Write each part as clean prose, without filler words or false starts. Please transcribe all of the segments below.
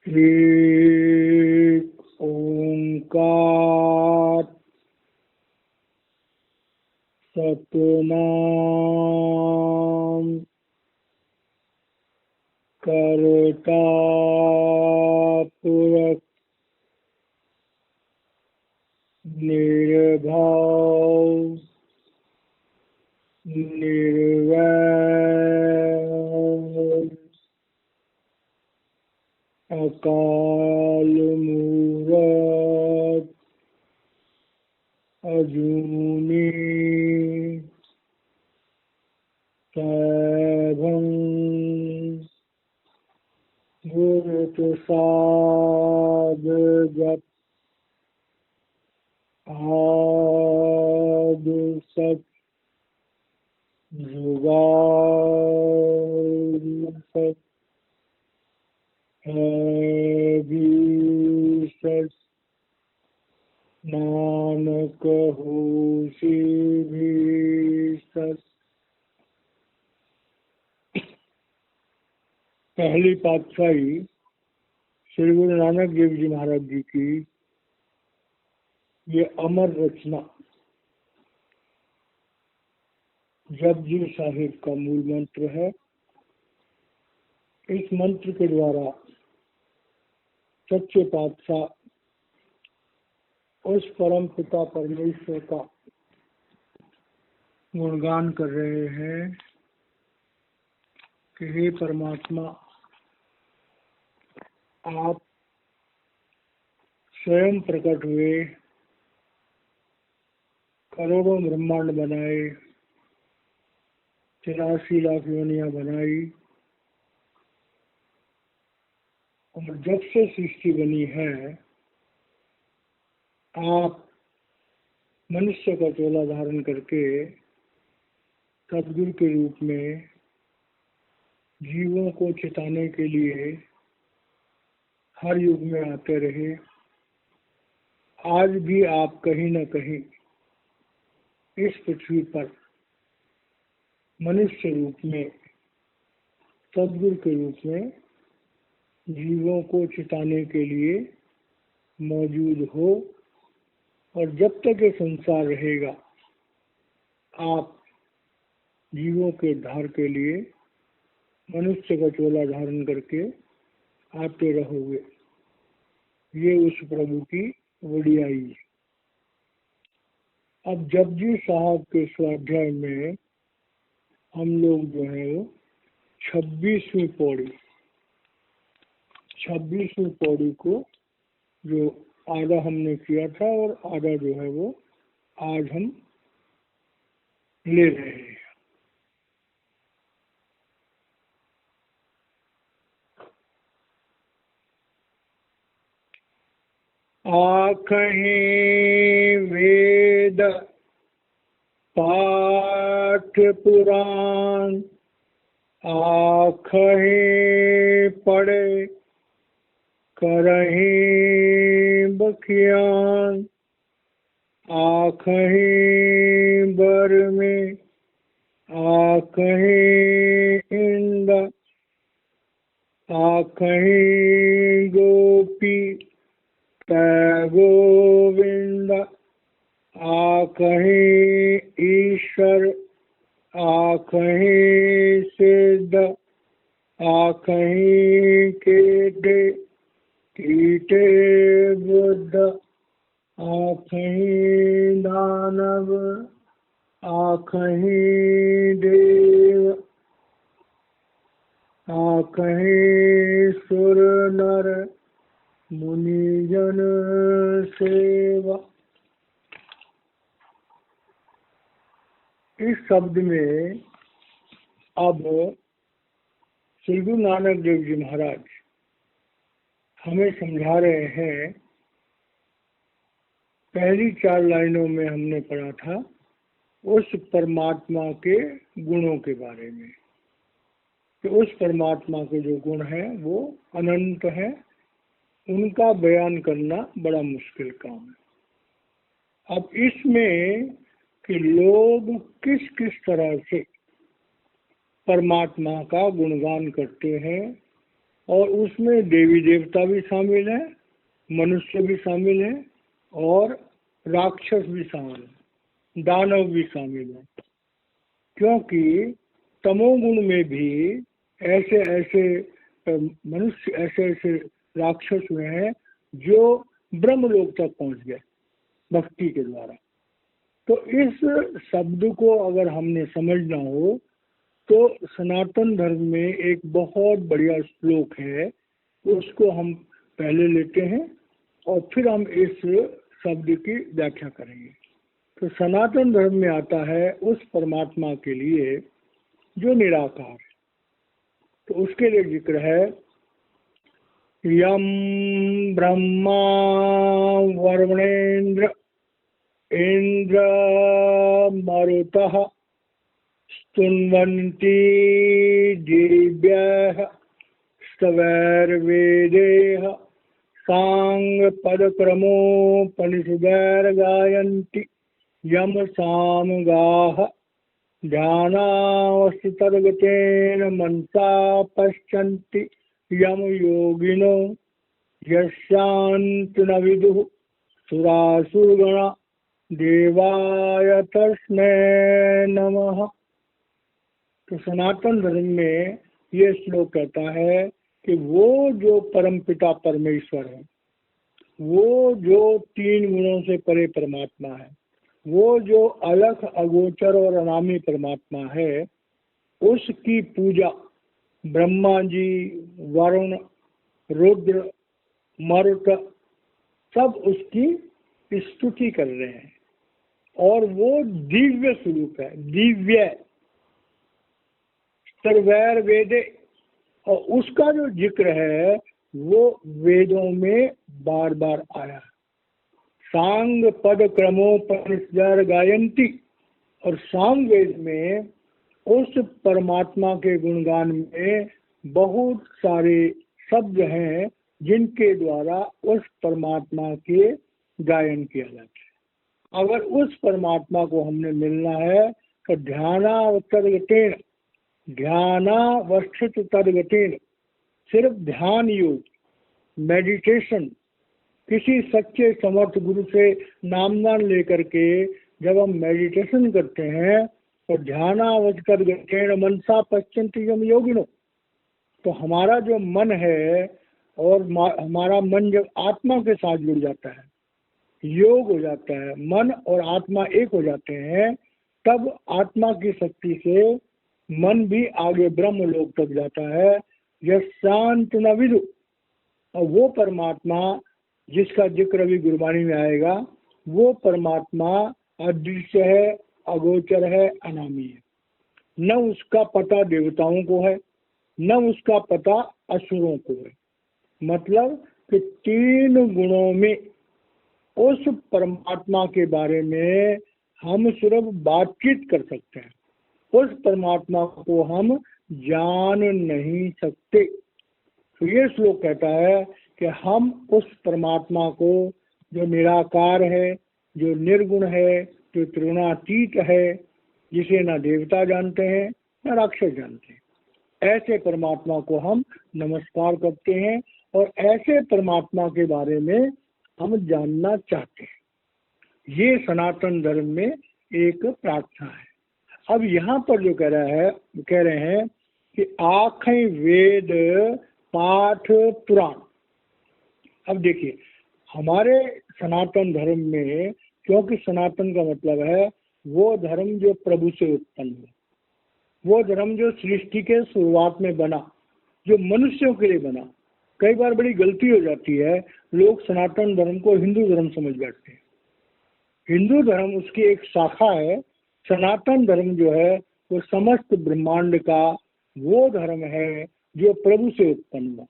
एक ओंकार सतनाम करता पुरख निर्भय निर्वैर अकाल मूरत अजूनी सैभं गुरुप्रसाद जप आद सच जुगाड़ सच है भी सच नानक होशी भी सच। पहली पातशाही श्री गुरु नानक देव जी महाराज जी की ये अमर रचना जपजी साहिब का मूल मंत्र है। इस मंत्र के द्वारा सच्चे पातशाह उस परम पिता परमेश्वर का गुणगान कर रहे हैं कि हे परमात्मा, आप स्वयं प्रकट हुए, करोड़ों ब्रह्मांड बनाए, 83 लाख योनियां बनाई और जब से सृष्टि बनी है आप मनुष्य का चोला धारण करके सदगुरु के रूप में जीवों को चिताने के लिए हर युग में आते रहे। आज भी आप कहीं न कहीं इस पृथ्वी पर मनुष्य रूप में सदगुरु के रूप में जीवों को चिताने के लिए मौजूद हो और जब तक ये संसार रहेगा आप जीवों के उद्धार के लिए मनुष्य का चोला धारण करके आते रहोगे। ये उस प्रभु की वडियाई है। अब जपजी साहब के स्वाध्याय में हम लोग जो है 26वीं पौड़ी को जो आधा हमने किया था और आधा जो है वो आज हम ले रहे हैं। आँखें वेद पाठ पुराण आँखें पढ़े करहीं बखियान आँखें बर में आँखें इंद आँखें गोपी गोविंद आँखें ईश्वर आँखें सिद्ध आँखें कीटे कीटे बुद्ध आँखें दानव आँखें देव आँखें सुर नर मुनिजन सेवा। इस शब्द में अब श्री गुरु नानक देव जी महाराज हमें समझा रहे हैं। पहली 4 लाइनों में हमने पढ़ा था उस परमात्मा के गुणों के बारे में कि उस परमात्मा के जो गुण हैं वो अनंत हैं, उनका बयान करना बड़ा मुश्किल काम है। अब इसमें कि लोग किस किस तरह से परमात्मा का गुणगान करते हैं और उसमें देवी देवता भी शामिल है, मनुष्य भी शामिल है और राक्षस भी शामिल है, दानव भी शामिल है। क्योंकि तमोगुण में भी ऐसे ऐसे मनुष्य, ऐसे ऐसे राक्षस हुए हैं जो ब्रह्मलोक तक पहुंच गए भक्ति के द्वारा। तो इस शब्द को अगर हमने समझना हो तो सनातन धर्म में एक बहुत बढ़िया श्लोक है, उसको हम पहले लेते हैं और फिर हम इस शब्द की व्याख्या करेंगे। तो सनातन धर्म में आता है उस परमात्मा के लिए जो निराकार है। तो उसके लिए जिक्र है, यम ब्रह्मा वरुणेन्द्र इंद्र मरुतः स्तुन्वन्ति दिव्यः स्तवैर्वेदैः सांगपदक्रमोपनिषदैर्गायन्ति यम सामगाः ध्यानावस्थितर्गतेन मनसा पश्यन्ति यम योगिनो यस्यान्त न विदुः सुरासुरगणा देवाय तस्मै नमः। तो सनातन धर्म में ये श्लोक कहता है कि वो जो परमपिता परमेश्वर है, वो जो तीन गुणों से परे परमात्मा है, वो जो अलख अगोचर और अनामी परमात्मा है, उसकी पूजा ब्रह्मा जी, वरुण, रुद्र, मरुत सब उसकी स्तुति कर रहे हैं। और वो दिव्य स्वरूप है, दिव्य सर्वैर वेदे, और उसका जो जिक्र है वो वेदों में बार बार आया। सांग पद क्रमोपनिषद गायंती, और सांग वेद में उस परमात्मा के गुणगान में बहुत सारे शब्द हैं जिनके द्वारा उस परमात्मा के गायन किया जाता है। अगर उस परमात्मा को हमने मिलना है तो ध्यानावस्थित तद्गतेन, सिर्फ ध्यान योग, मेडिटेशन, किसी सच्चे समर्थ गुरु से नामदान लेकर के जब हम मेडिटेशन करते हैं तो ध्यानावस्थित मनसा पश्यन्ति यम योगिनो, तो हमारा जो मन है और हमारा मन जब आत्मा के साथ जुड़ जाता है, योग हो जाता है, मन और आत्मा एक हो जाते हैं, तब आत्मा की शक्ति से मन भी आगे ब्रह्म लोक तक जाता है। यह शांत न विदु, और वो परमात्मा जिसका जिक्र अभी गुरबाणी में आएगा, वो परमात्मा अदृश्य है, अगोचर है, अनामी है। न उसका पता देवताओं को है, न उसका पता असुरों को है। मतलब कि तीन गुणों में उस परमात्मा के बारे में हम सिर्फ बातचीत कर सकते हैं, उस परमात्मा को हम जान नहीं सकते। तो ये श्लोक कहता है कि हम उस परमात्मा को जो निराकार है, जो निर्गुण है, जो त्रिगुणातीत है, जिसे ना देवता जानते हैं ना राक्षस जानते हैं, ऐसे परमात्मा को हम नमस्कार करते हैं और ऐसे परमात्मा के बारे में हम जानना चाहते हैं। ये सनातन धर्म में एक प्रार्थना है। अब यहाँ पर जो कह रहे हैं कि आखें वेद पाठ पुराण। अब देखिए, हमारे सनातन धर्म में, क्योंकि सनातन का मतलब है वो धर्म जो प्रभु से उत्पन्न हुआ, वो धर्म जो सृष्टि के शुरुआत में बना, जो मनुष्यों के लिए बना। कई बार बड़ी गलती हो जाती है, लोग सनातन धर्म को हिंदू धर्म समझ बैठते हैं। हिंदू धर्म उसकी एक शाखा है, सनातन धर्म जो है वो समस्त ब्रह्मांड का वो धर्म है जो प्रभु से उत्पन्न हुआ।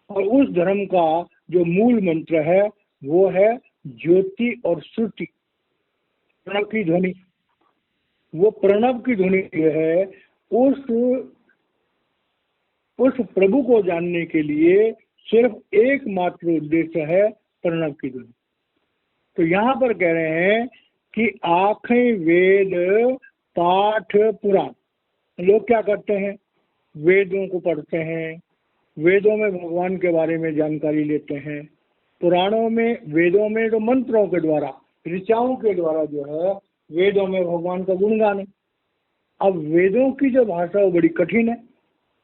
और उस धर्म का जो मूल मंत्र है वो है ज्योति और श्रुति, प्रणव की ध्वनि। वो प्रणव की ध्वनि जो है उस प्रभु को जानने के लिए सिर्फ एकमात्र उद्देश्य है प्रणव की ध्वनि। तो यहाँ पर कह रहे हैं कि आखें वेद पाठ पुराण। लोग क्या करते हैं, वेदों को पढ़ते हैं, वेदों में भगवान के बारे में जानकारी लेते हैं, पुराणों में, वेदों में तो मंत्रों के द्वारा, ऋचाओं के द्वारा जो है वेदों में भगवान का गुणगान है। अब वेदों की जो भाषा वो बड़ी कठिन है,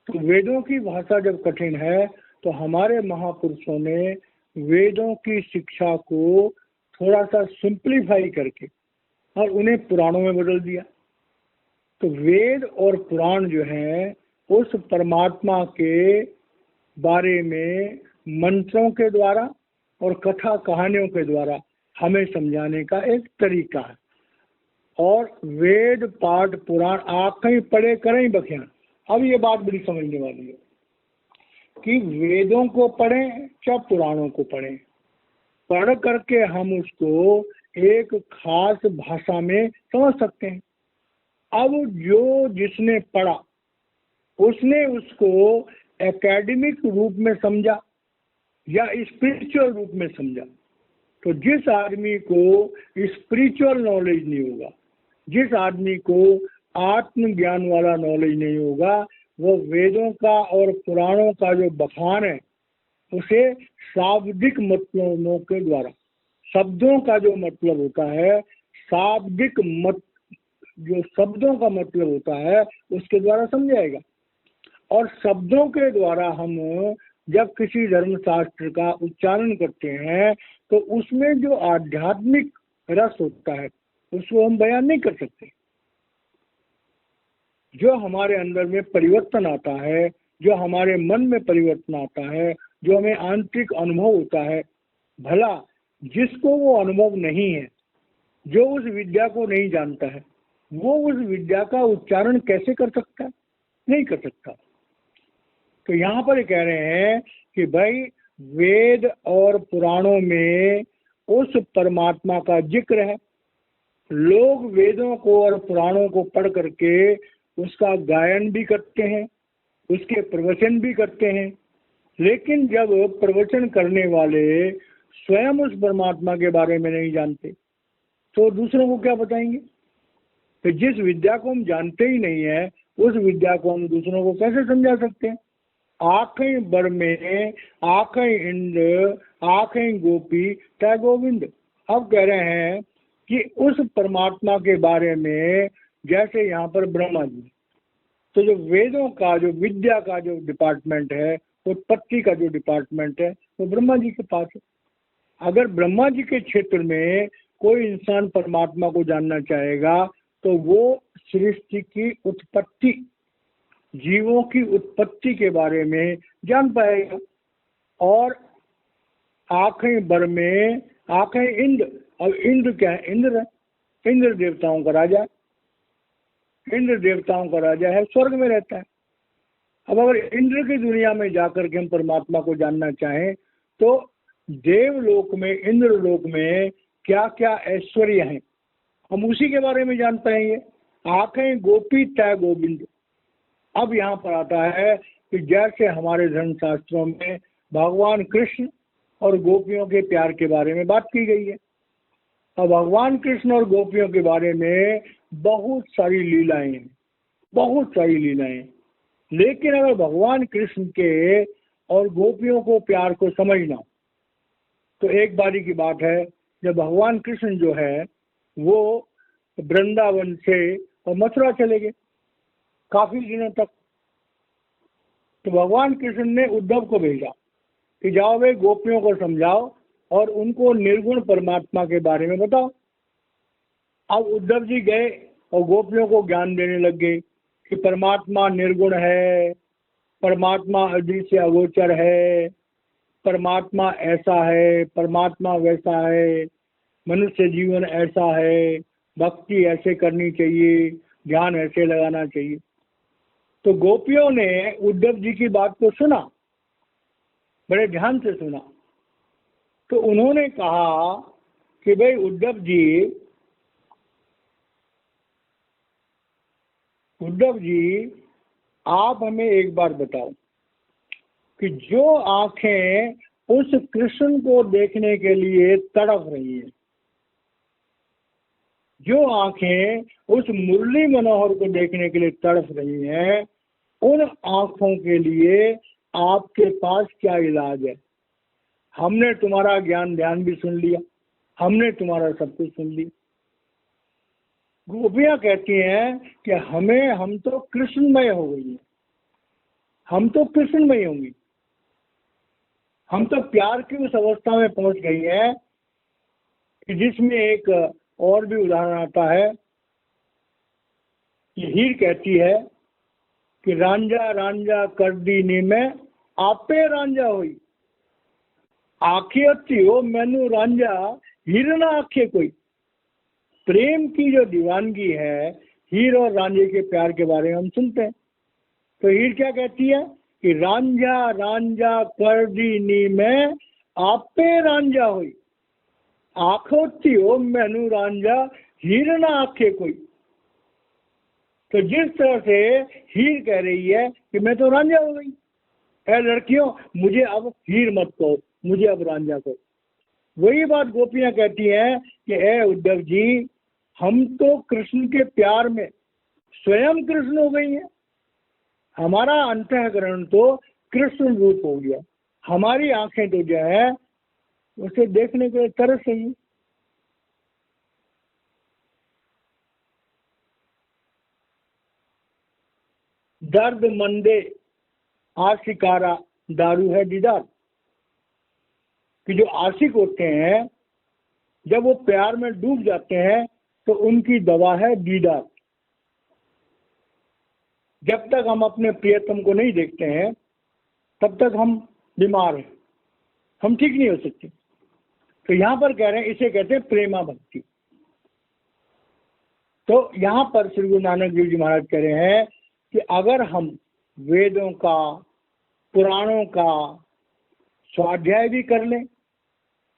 तो वेदों की भाषा जब कठिन है तो हमारे महापुरुषों ने वेदों की शिक्षा को थोड़ा सा सिंप्लीफाई करके और उन्हें पुराणों में बदल दिया। तो वेद और पुराण जो है उस परमात्मा के बारे में मंत्रों के द्वारा और कथा कहानियों के द्वारा हमें समझाने का एक तरीका है। और वेद पाठ पुराण आप कहीं पढ़े करें बखियान। अब ये बात बड़ी समझने वाली है कि वेदों को पढ़ें चाहे पुराणों को पढ़ें, पढ़ करके हम उसको एक खास भाषा में समझ सकते हैं। अब जो जिसने पढ़ा उसने उसको एकेडमिक रूप में समझा या स्पिरिचुअल रूप में समझा। तो जिस आदमी को स्पिरिचुअल नॉलेज नहीं होगा, जिस आदमी को आत्मज्ञान वाला नॉलेज नहीं होगा, वो वेदों का और पुराणों का जो बखान है उसे शाब्दिक मतलबों के द्वारा, शब्दों का जो मतलब होता है, शाब्दिक मत, जो शब्दों का मतलब होता है उसके द्वारा समझाएगा। और शब्दों के द्वारा हम जब किसी धर्मशास्त्र का उच्चारण करते हैं तो उसमें जो आध्यात्मिक रस होता है उसको हम बयान नहीं कर सकते। जो हमारे अंदर में परिवर्तन आता है, जो हमारे मन में परिवर्तन आता है, जो हमें आंतरिक अनुभव होता है, भला जिसको वो अनुभव नहीं है, जो उस विद्या को नहीं जानता है, वो उस विद्या का उच्चारण कैसे कर सकता है? नहीं कर सकता। तो यहाँ पर कह रहे हैं कि भाई वेद और पुराणों में उस परमात्मा का जिक्र है। लोग वेदों को और पुराणों को पढ़ करके उसका गायन भी करते हैं, उसके प्रवचन भी करते हैं, लेकिन जब प्रवचन करने वाले स्वयं उस परमात्मा के बारे में नहीं जानते तो दूसरों को क्या बताएंगे? तो जिस विद्या को हम जानते ही नहीं है उस विद्या को हम दूसरों को कैसे समझा सकते हैं? आँखें बर में आँखें इंद्र आँखें गोपी तय गोविंद। अब कह रहे हैं कि उस परमात्मा के बारे में, जैसे यहाँ पर ब्रह्मा जी, तो जो वेदों का जो विद्या का जो डिपार्टमेंट है, उत्पत्ति का जो डिपार्टमेंट है, वो ब्रह्मा जी के पास है। अगर ब्रह्मा जी के क्षेत्र में कोई इंसान परमात्मा को जानना चाहेगा तो वो सृष्टि की उत्पत्ति, जीवों की उत्पत्ति के बारे में जान पाएगा। और आँखें बर में आँखें इंद्र, अब इंद्र क्या है? इंद्र है, इंद्र देवताओं का राजा है, इंद्र देवताओं का राजा है, स्वर्ग में रहता है। अब अगर इंद्र की दुनिया में जाकर के हम परमात्मा को जानना चाहें तो देवलोक में, इंद्र लोक में क्या क्या ऐश्वर्य हैं, हम उसी के बारे में जान पाएंगे। आँखें गोपी तय गोविंद। अब यहाँ पर आता है कि जैसे हमारे धर्मशास्त्रों में भगवान कृष्ण और गोपियों के प्यार के बारे में बात की गई है। अब भगवान कृष्ण और गोपियों के बारे में बहुत सारी लीलाएं हैं, बहुत सारी लीलाएं। लेकिन अगर भगवान कृष्ण के और गोपियों को प्यार को समझना तो एक बारी की बात है, जब भगवान कृष्ण जो है वो वृंदावन से और मथुरा चले गए काफी दिनों तक, तो भगवान कृष्ण ने उद्धव को भेजा कि जाओ वे गोपियों को समझाओ और उनको निर्गुण परमात्मा के बारे में बताओ। अब उद्धव जी गए और गोपियों को ज्ञान देने लग गए कि परमात्मा निर्गुण है, परमात्मा अदृश्य से अगोचर है, परमात्मा ऐसा है, परमात्मा वैसा है, मनुष्य जीवन ऐसा है, भक्ति ऐसे करनी चाहिए, ध्यान ऐसे लगाना चाहिए। तो गोपियों ने उद्धव जी की बात को सुना, बड़े ध्यान से सुना। तो उन्होंने कहा कि भाई उद्धव जी आप हमें एक बार बताओ कि जो आंखें उस कृष्ण को देखने के लिए तड़प रही है, जो आंखें उस मुरली मनोहर को देखने के लिए तड़प रही हैं, उन आंखों के लिए आपके पास क्या इलाज है? हमने तुम्हारा ज्ञान ध्यान भी सुन लिया, हमने तुम्हारा सब कुछ सुन लिया। गोपियां कहती हैं कि हम तो कृष्णमय हो गई हैं, हम तो कृष्णमय होंगी, हम तो प्यार की उस अवस्था में पहुंच गई हैं कि जिसमें एक और भी उदाहरण आता है कि हीर कहती है कि रांझा रांझा कर दीनी में आपे रांझा हुई, आंखें अच्छी हो मैनू रांझा हीर ना आंखें कोई। प्रेम की जो दीवानगी है, हीर और रांझे के प्यार के बारे में हम सुनते हैं, तो हीर क्या कहती है कि रांझा रांझा कर दीनी में आपे रांझा हुई, आंखों हो मैनू रांझा हीर ना आंखे कोई। तो जिस तरह से हीर कह रही है कि मैं तो रांझा हो गई, ऐ लड़कियों मुझे अब हीर मत कहो, मुझे अब रांझा कहो। वही बात गोपियां कहती हैं कि ऐ उद्धव जी, हम तो कृष्ण के प्यार में स्वयं कृष्ण हो गई हैं, हमारा अंतःकरण तो कृष्ण रूप हो गया, हमारी आंखें तो जो है उसे देखने के लिए तरस रही। दर्द मंदे आशिकारा दारू है दीदार, कि जो आशिक होते हैं जब वो प्यार में डूब जाते हैं तो उनकी दवा है दीदार। जब तक हम अपने प्रियतम को नहीं देखते हैं तब तक हम बीमार हैं, हम ठीक नहीं हो सकते। तो यहाँ पर कह रहे हैं, इसे कहते हैं प्रेमा भक्ति। तो यहाँ पर श्री गुरु नानक देव जी महाराज कह रहे हैं कि अगर हम वेदों का पुराणों का स्वाध्याय भी कर लें,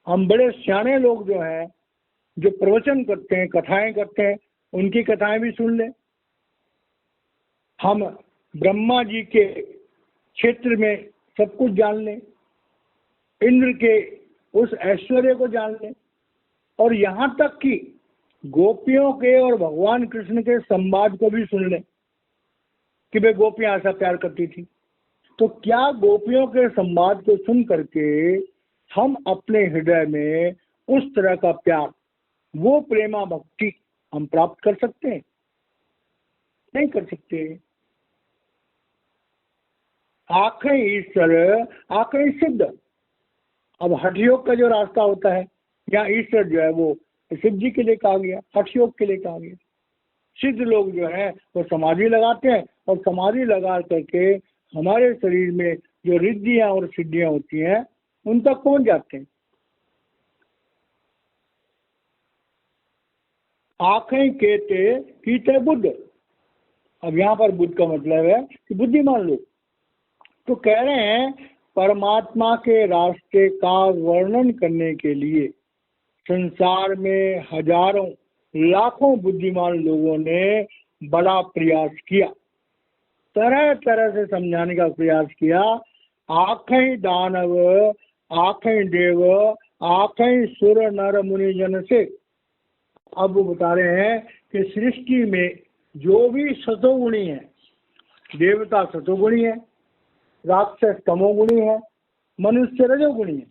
हम बड़े सियाने लोग जो हैं जो प्रवचन करते हैं, कथाएं करते हैं, उनकी कथाएं भी सुन लें, हम ब्रह्मा जी के क्षेत्र में सब कुछ जान लें, इंद्र के उस ऐश्वर्य को जान लें, और यहाँ तक कि गोपियों के और भगवान कृष्ण के संवाद को भी सुन लें कि वे गोपियां ऐसा प्यार करती थी, तो क्या गोपियों के संवाद को सुन करके हम अपने हृदय में उस तरह का प्यार, वो प्रेमा भक्ति हम प्राप्त कर सकते हैं? नहीं कर सकते। आंखें ईश्वर आंखें सिद्ध। अब हठ योग का जो रास्ता होता है, यहाँ ईश्वर जो है वो शिव जी के लिए कहा गया, हठ योग के लिए कहा गया। सिद्ध लोग जो है वो समाधि लगाते हैं, और समाधि लगा करके हमारे शरीर में जो रिद्धियां और सिद्धियां होती हैं उन तक पहुंच जाते हैं। आंखें कहते कीते बुद्ध। अब यहाँ पर बुद्ध का मतलब है कि बुद्धिमान लोग। तो कह रहे हैं परमात्मा के रास्ते का वर्णन करने के लिए संसार में हजारों लाखों बुद्धिमान लोगों ने बड़ा प्रयास किया, तरह तरह से समझाने का प्रयास किया। आखें दानव, आखें देव, आखें सुर नर मुनि जन से। अब वो बता रहे हैं कि सृष्टि में जो भी सतोगुणी है, देवता सतोगुणी है, राक्षस तमोगुणी है, मनुष्य रजोगुणी है।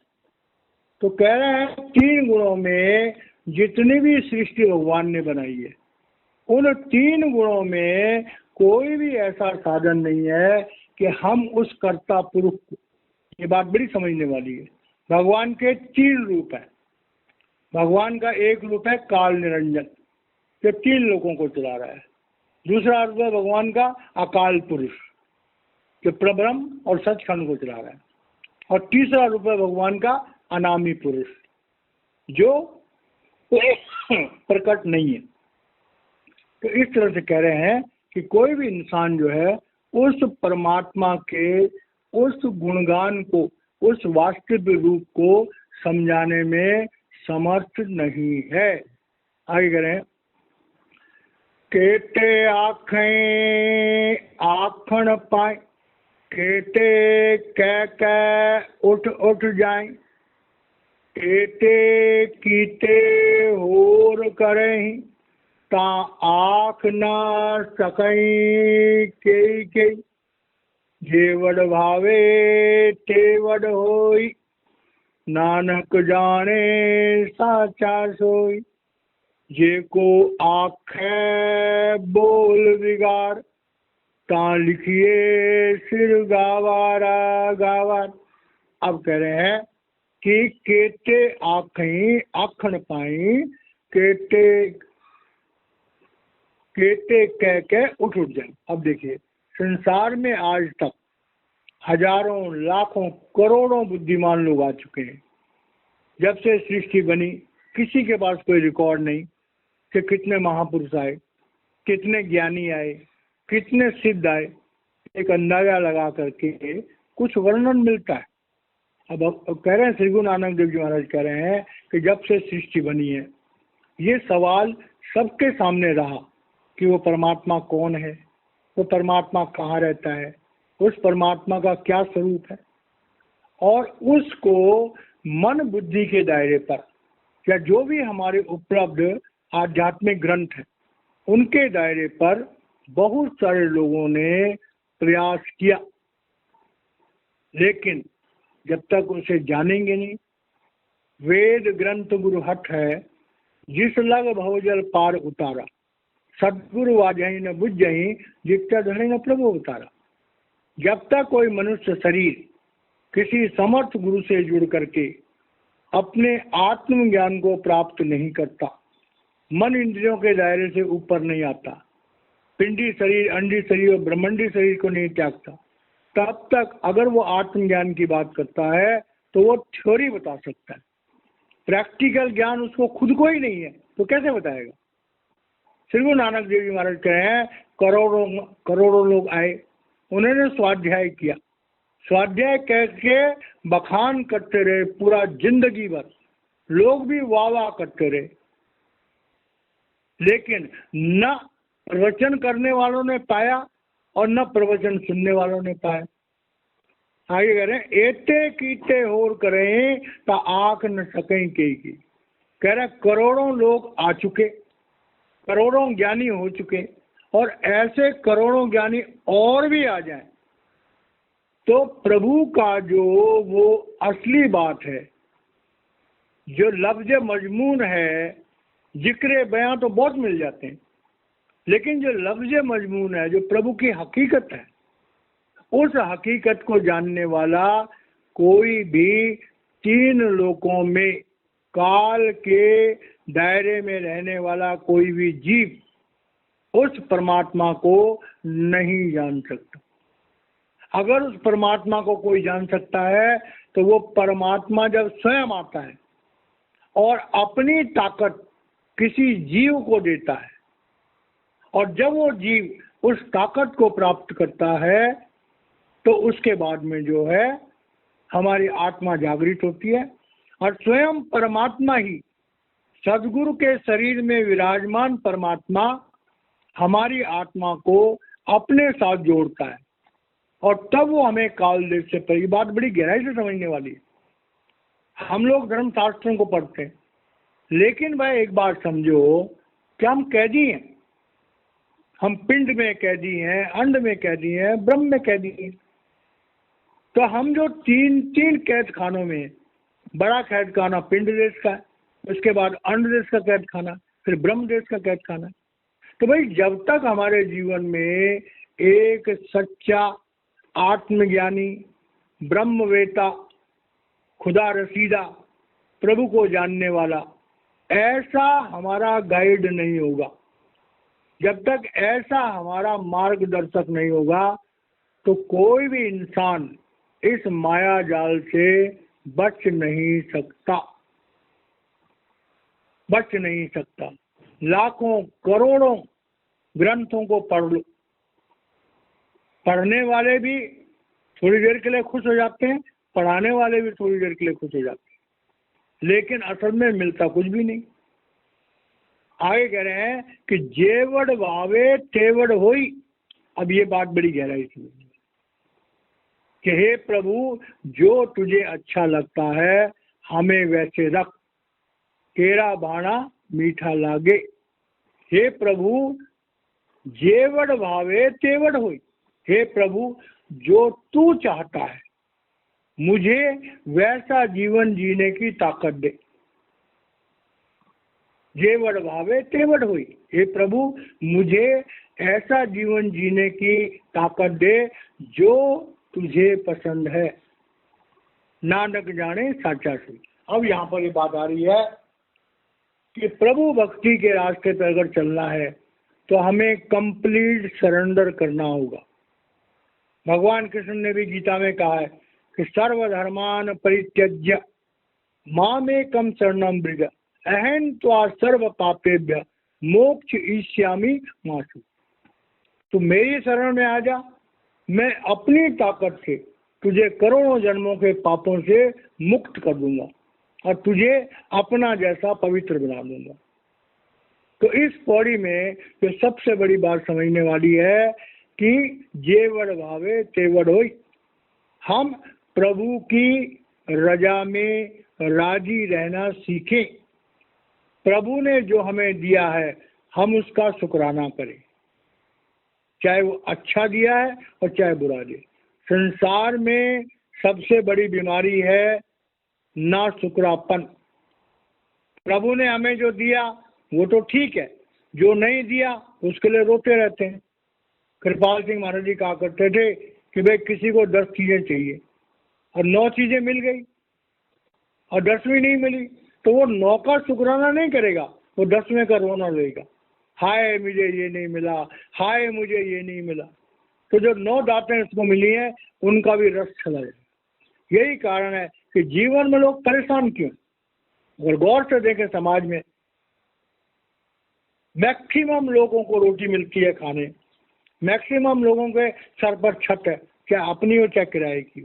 तो कह रहे हैं तीन गुणों में जितनी भी सृष्टि भगवान ने बनाई है, उन तीन गुणों में कोई भी ऐसा साधन नहीं है कि हम उस कर्ता पुरुष को, ये बात बड़ी समझने वाली है, भगवान के तीन रूप है। भगवान का एक रूप है काल निरंजन, जो तीन लोगों को चला रहा है। दूसरा रूप है भगवान का अकाल पुरुष, जो प्रब्रह्म और सचखंड को चला रहा है। और तीसरा रूप है भगवान का अनामी पुरुष, जो प्रकट नहीं है। तो इस तरह से कह रहे हैं कि कोई भी इंसान जो है उस परमात्मा के उस गुणगान को, उस वास्तविक रूप को समझाने में समर्थ नहीं है। आगे करें, केते आखें आखण पाए, केते कह उठ उठ जाए, केते कीते होर करें, ता आख न सकई के। जेवड़ भावे तेवड़ होई, नानक जाने साचा सोई। जे को आखे बोल बिगाड़, ता लिखिए सिर गावारा गावार। अब कह रहे हैं कि केते आखें आखन पाई, केते केते कह के उठ जाए। अब देखिए, संसार में आज तक हजारों लाखों करोड़ों बुद्धिमान लोग आ चुके हैं। जब से सृष्टि बनी किसी के पास कोई रिकॉर्ड नहीं कि कितने महापुरुष आए, कितने ज्ञानी आए, कितने सिद्ध आए। एक अंदाजा लगा करके कुछ वर्णन मिलता है। अब कह रहे हैं, श्री गुरु नानक देव जी महाराज कह रहे हैं कि जब से सृष्टि बनी है, ये सवाल सबके सामने रहा कि वो परमात्मा कौन है, वो परमात्मा कहाँ रहता है, उस परमात्मा का क्या स्वरूप है। और उसको मन बुद्धि के दायरे पर, या जो भी हमारे उपलब्ध आध्यात्मिक ग्रंथ हैं उनके दायरे पर बहुत सारे लोगों ने प्रयास किया, लेकिन जब तक उसे जानेंगे नहीं। वेद ग्रंथ गुरु हठ है, जिस लग भवजल पार उतारा, सदगुरु वाजही न बुझही, जितना धरे न प्रभु उतारा। जब तक कोई मनुष्य शरीर किसी समर्थ गुरु से जुड़ करके अपने आत्मज्ञान को प्राप्त नहीं करता, मन इंद्रियों के दायरे से ऊपर नहीं आता, पिंडी शरीर, अंडी शरीर और ब्रह्मंडी शरीर को नहीं त्यागता, तब तक अगर वो आत्मज्ञान की बात करता है तो वो थ्योरी बता सकता है। प्रैक्टिकल ज्ञान उसको खुद को ही नहीं है तो कैसे बताएगा। श्री गुरु नानक देव जी महाराज कहे हैं, करोड़ों करोड़ों लोग आए, उन्होंने स्वाध्याय किया, स्वाध्याय कह के बखान करते रहे पूरा जिंदगी भर, लोग भी वाह वाह करते रहे, लेकिन न प्रवचन करने वालों ने पाया और न प्रवचन सुनने वालों ने पाया। आगे कह रहे हैं, एते कीते होर करें ता आंख न सकें की। कह रहे करोड़ों लोग आ चुके, करोड़ों ज्ञानी हो चुके, और ऐसे करोड़ों ज्ञानी और भी आ जाएं तो प्रभु का जो वो असली बात है, जो लफ्ज मजमून है, जिक्र बयां तो बहुत मिल जाते हैं, लेकिन जो लफ्ज मजमून है, जो प्रभु की हकीकत है, उस हकीकत को जानने वाला कोई भी तीन लोकों में काल के दायरे में रहने वाला कोई भी जीव उस परमात्मा को नहीं जान सकता। अगर उस परमात्मा को कोई जान सकता है तो वो परमात्मा जब स्वयं आता है और अपनी ताकत किसी जीव को देता है, और जब वो जीव उस ताकत को प्राप्त करता है तो उसके बाद में जो है हमारी आत्मा जागृत होती है, और स्वयं परमात्मा ही, सदगुरु के शरीर में विराजमान परमात्मा हमारी आत्मा को अपने साथ जोड़ता है, और तब वो हमें काल देश से पर। ये बात बड़ी गहराई से समझने वाली है। हम लोग धर्म शास्त्रों को पढ़ते हैं, लेकिन भाई एक बात समझो कि हम कैदी हैं, हम पिंड में कैदी हैं, अंड में कैदी हैं, ब्रह्म में कैदी हैं। तो हम जो तीन कैद खानों में, बड़ा कैद खाना पिंड देश का है, उसके बाद अंड देश का कैद खाना, फिर ब्रह्म देश का कैद खाना। तो भाई जब तक हमारे जीवन में एक सच्चा आत्मज्ञानी, ब्रह्मवेता, खुदा रसीदा, प्रभु को जानने वाला ऐसा हमारा गाइड नहीं होगा, जब तक ऐसा हमारा मार्गदर्शक नहीं होगा, तो कोई भी इंसान इस माया जाल से बच नहीं सकता, बच नहीं सकता। लाखों करोड़ों ग्रंथों को पढ़ लो, पढ़ने वाले भी थोड़ी देर के लिए खुश हो जाते हैं, पढ़ाने वाले भी थोड़ी देर के लिए खुश हो जाते हैं, लेकिन असल में मिलता कुछ भी नहीं। आगे कह रहे हैं कि जेवड़ भावे तेवड़ होई। अब ये बात बड़ी गहराई से कि हे प्रभु, जो तुझे अच्छा लगता है हमें वैसे रख, तेरा भाणा मीठा लागे। हे प्रभु, जेवड़ भावे तेवड़ होई। हे प्रभु, जो तू चाहता है, मुझे वैसा जीवन जीने की ताकत दे। जेवड़ भावे तेवड़ हुई। हे प्रभु, मुझे ऐसा जीवन जीने की ताकत दे जो तुझे पसंद है। नानक जाने साचा सुई। अब यहाँ पर ये बात आ रही है कि प्रभु भक्ति के रास्ते पर अगर चलना है तो हमें कंप्लीट सरेंडर करना होगा। भगवान कृष्ण ने भी गीता में कहा है कि सर्वधर्मान परित्यज्य मामेकं शरणं व्रज अहं त्वा सर्व पापेभ्य मोक्ष ईष्यामि मा शुचि। तू मेरी शरण में आ जा, मैं अपनी ताकत से तुझे करोड़ों जन्मों के पापों से मुक्त कर दूंगा और तुझे अपना जैसा पवित्र बना दूंगा। तो इस पौड़ी में जो सबसे बड़ी बात समझने वाली है कि जेवड़ भावे तेवड़ होई। हम प्रभु की रजा में राजी रहना सीखें। प्रभु ने जो हमें दिया है हम उसका शुक्राना करें, चाहे वो अच्छा दिया है और चाहे बुरा दिया। संसार में सबसे बड़ी बीमारी है ना शुक्रापन। प्रभु ने हमें जो दिया वो तो ठीक है, जो नहीं दिया उसके लिए रोते रहते हैं। कृपाल सिंह महाराज जी कहा करते थे कि भाई किसी को 10 चीजें चाहिए और 9 चीजें मिल गई और 10वीं नहीं मिली तो वो 9 का शुक्राना नहीं करेगा, वो 10वें का रोना लेगा। हाय मुझे ये नहीं मिला, हाय मुझे ये नहीं मिला। तो जो 9 दातें उसको मिली हैं उनका भी रस चला जाए। यही कारण है कि जीवन में लोग परेशान क्यों। अगर गौर से देखें समाज में मैक्सिमम लोगों को रोटी मिलती है खाने, मैक्सिमम लोगों के सर पर छत है, चाहे अपनी हो चाहे किराए की।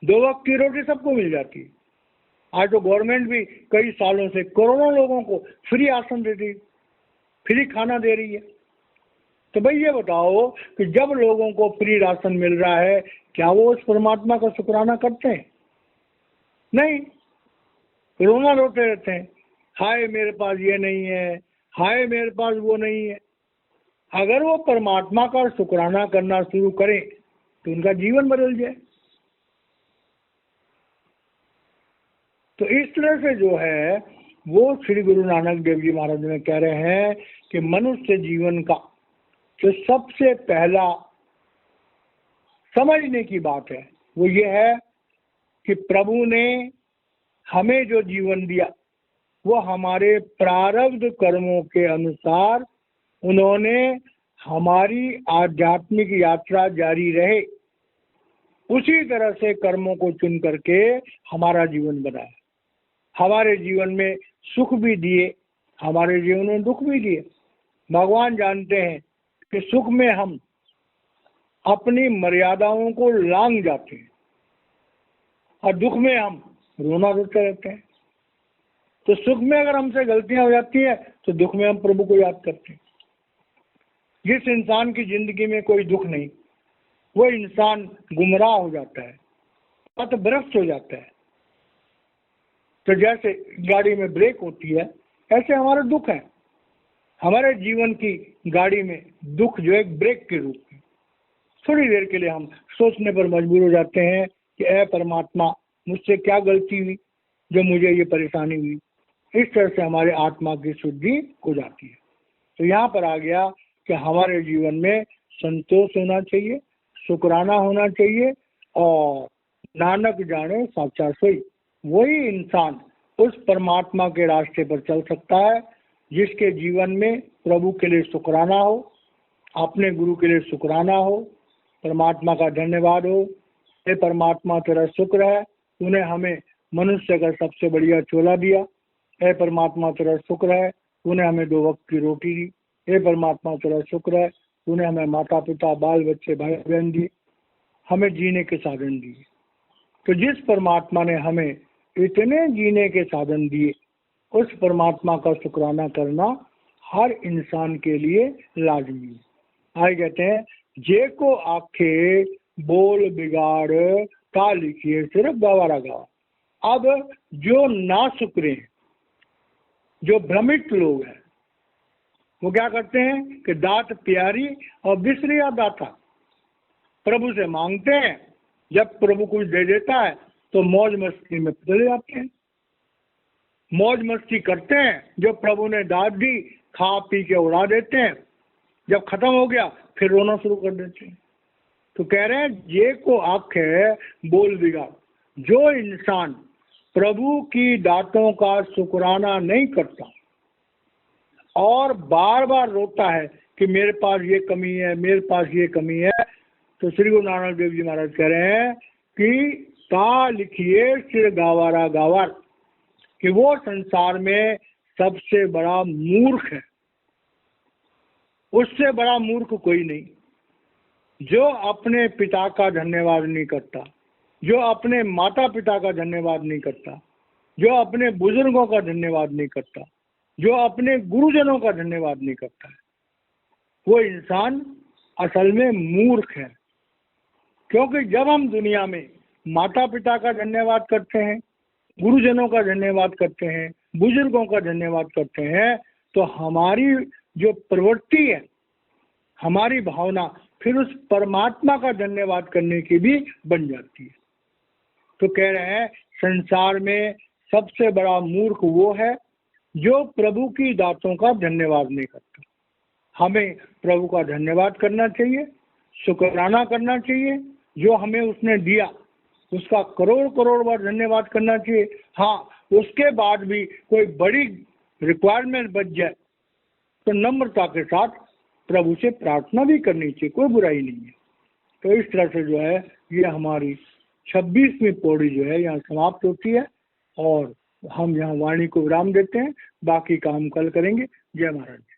2 वक्त की रोटी सबको मिल जाती है। आज तो गवर्नमेंट भी कई सालों से करोड़ों लोगों को फ्री आसन दे रही, फ्री खाना दे रही है। तो भाई ये बताओ कि जब लोगों को फ्री राशन मिल रहा है क्या वो उस परमात्मा का शुक्राना करते हैं? नहीं, रोना रोते रहते हैं, हाय मेरे पास ये नहीं है, हाय मेरे पास वो नहीं है। अगर वो परमात्मा का शुक्राना करना शुरू करें तो उनका जीवन बदल जाए। तो इस तरह से जो है वो श्री गुरु नानक देव जी महाराज में कह रहे हैं कि मनुष्य जीवन का जो सबसे पहला समझने की बात है वो ये है कि प्रभु ने हमें जो जीवन दिया वो हमारे प्रारब्ध कर्मों के अनुसार उन्होंने हमारी आध्यात्मिक यात्रा जारी रहे उसी तरह से कर्मों को चुन करके हमारा जीवन बनाया। हमारे जीवन में सुख भी दिए, हमारे जीवन में दुख भी दिए। भगवान जानते हैं कि सुख में हम अपनी मर्यादाओं को लांघ जाते हैं और दुख में हम रोना रोते रहते हैं। तो सुख में अगर हमसे गलतियां हो जाती है तो दुख में हम प्रभु को याद करते हैं। जिस इंसान की जिंदगी में कोई दुख नहीं वो इंसान गुमराह हो जाता है, पथभ्रष्ट हो जाता है। तो जैसे गाड़ी में ब्रेक होती है ऐसे हमारे दुख है। हमारे जीवन की गाड़ी में दुख जो एक ब्रेक के रूप में थोड़ी देर के लिए हम सोचने पर मजबूर हो जाते हैं कि ऐ परमात्मा मुझसे क्या गलती हुई जो मुझे ये परेशानी हुई। इस तरह से हमारे आत्मा की शुद्धि हो जाती है। तो यहाँ पर आ गया कि हमारे जीवन में संतोष होना चाहिए, शुक्राना होना चाहिए और नानक जाने साचा सोई। वही इंसान उस परमात्मा के रास्ते पर चल सकता है जिसके जीवन में प्रभु के लिए शुक्राना हो, अपने गुरु के लिए शुक्राना हो, परमात्मा का धन्यवाद हो। हे परमात्मा तेरा शुक्र है, तूने हमें मनुष्य का सबसे बढ़िया चोला दिया। हे परमात्मा तेरा शुक्र है, तूने हमें 2 वक्त की रोटी दी। हे परमात्मा तेरा शुक्र है, तूने हमें माता पिता बाल बच्चे भाई बहन दिए, हमें जीने के साधन दिए। तो जिस परमात्मा ने हमें इतने जीने के साधन दिए उस परमात्मा का शुक्राना करना हर इंसान के लिए लाजमी है। आगे कहते हैं जे को आखे बोल बिगाड़ का लिखिए सिर्फ गवारा गवा। अब जो ना शुक्रे हैं, जो भ्रमित लोग हैं, वो क्या करते हैं कि दात प्यारी और बिसरिया दाता। प्रभु से मांगते हैं, जब प्रभु कुछ दे देता है तो मौज मस्ती में चले जाते हैं, मौज मस्ती करते हैं। जो प्रभु ने दाद दी खा पी के उड़ा देते हैं, जब खत्म हो गया फिर रोना शुरू कर देते हैं। तो कह रहे हैं ये को आंखें बोल बिगाड़, जो इंसान प्रभु की दातों का शुक्राना नहीं करता और बार बार रोता है कि मेरे पास ये कमी है, मेरे पास ये कमी है, तो श्री गुरु नानक देव जी महाराज कह रहे हैं कि ता लिखिए सिर गावारा गावार, कि वो संसार में सबसे बड़ा मूर्ख है, उससे बड़ा मूर्ख कोई नहीं। जो अपने पिता का धन्यवाद नहीं करता, जो अपने माता पिता का धन्यवाद नहीं करता, जो अपने बुजुर्गों का धन्यवाद नहीं करता, जो अपने गुरुजनों का धन्यवाद नहीं करता है, वो इंसान असल में मूर्ख है। क्योंकि जब हम दुनिया में माता पिता का धन्यवाद करते हैं, गुरुजनों का धन्यवाद करते हैं, बुजुर्गों का धन्यवाद करते हैं, तो हमारी जो प्रवृत्ति है, हमारी भावना फिर उस परमात्मा का धन्यवाद करने की भी बन जाती है। तो कह रहे हैं संसार में सबसे बड़ा मूर्ख वो है जो प्रभु की दातों का धन्यवाद नहीं करता। हमें प्रभु का धन्यवाद करना चाहिए, शुक्राना करना चाहिए, जो हमें उसने दिया उसका करोड़ करोड़ बार धन्यवाद करना चाहिए। हाँ, उसके बाद भी कोई बड़ी रिक्वायरमेंट बच जाए तो नम्रता के साथ प्रभु से प्रार्थना भी करनी चाहिए, कोई बुराई नहीं है। तो इस तरह से जो है ये हमारी 26वीं पौड़ी जो है यहाँ समाप्त होती है और हम यहाँ वाणी को विराम देते हैं। बाकी काम कल करेंगे। जय महाराज।